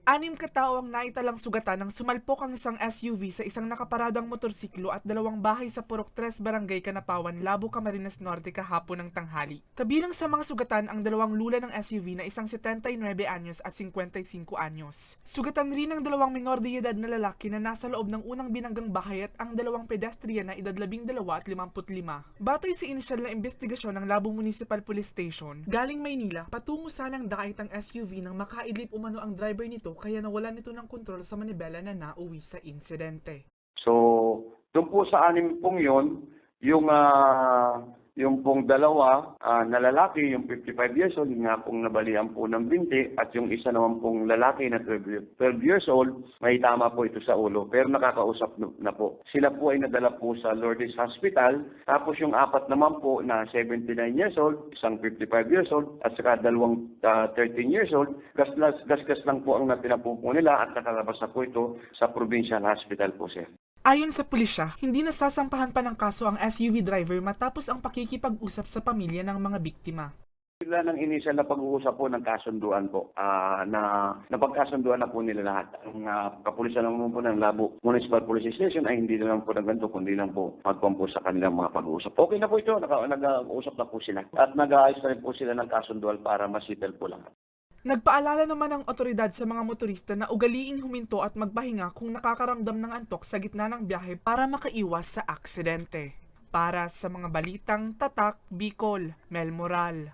6 katao ang naitalang sugatan nang sumalpok ang isang SUV sa isang nakaparadang motorsiklo at 2 bahay sa Purok 3 Barangay Kanapawan, Labo, Camarines Norte kahapon ng tanghali. Kabilang sa mga sugatan ang 2 lula ng SUV na isang 79 anyos at 55 anyos. Sugatan rin ang 2 minor de edad na lalaki na nasa loob ng unang binanggang bahay at ang 2 pedestrian na edad 12 at 55. Batay sa inisyal na investigasyon ng Labo Municipal Police Station, galing Maynila, patungo sanang dait ang SUV nang makaidlip umano ang driver nito kaya nawalan nito ng kontrol sa manibela na nauwi sa insidente. So, doon po sa 6 pong yun, yung pong dalawa na lalaki, yung 55 years old, yung nga pong nabalian po ng binti, at yung isa naman pong lalaki na 12 years old, may tama po ito sa ulo, pero nakakausap na po. Sila po ay nadala po sa Lourdes Hospital, tapos yung 4 naman po na 79 years old, isang 55 years old, at saka 2 13 years old, gasgas lang po ang natinapo po nila at nakalabas na po ito sa Provincial Hospital po, sir. Ayon sa pulisya, hindi nasasampahan pa ng kaso ang SUV driver matapos ang pakikipag-usap sa pamilya ng mga biktima. Sila ng initial na pag-uusap po ng kasunduan po, na napagkasunduan na po nila lahat. Ang kapulisan naman po ng Labo Municipal Police Station ay hindi na lang po ng ganito, kundi lang po magpampo sa kanilang mga pag-uusap. Okay na po ito, nag-uusap na po sila. At nag-aayos na rin po sila ng kasunduan para masettle po lang. Nagpaalala naman ang otoridad sa mga motorista na ugaliing huminto at magpahinga kung nakakaramdam ng antok sa gitna ng biyahe para makaiwas sa aksidente. Para sa mga balitang Tatak, Bicol, Mel Moral.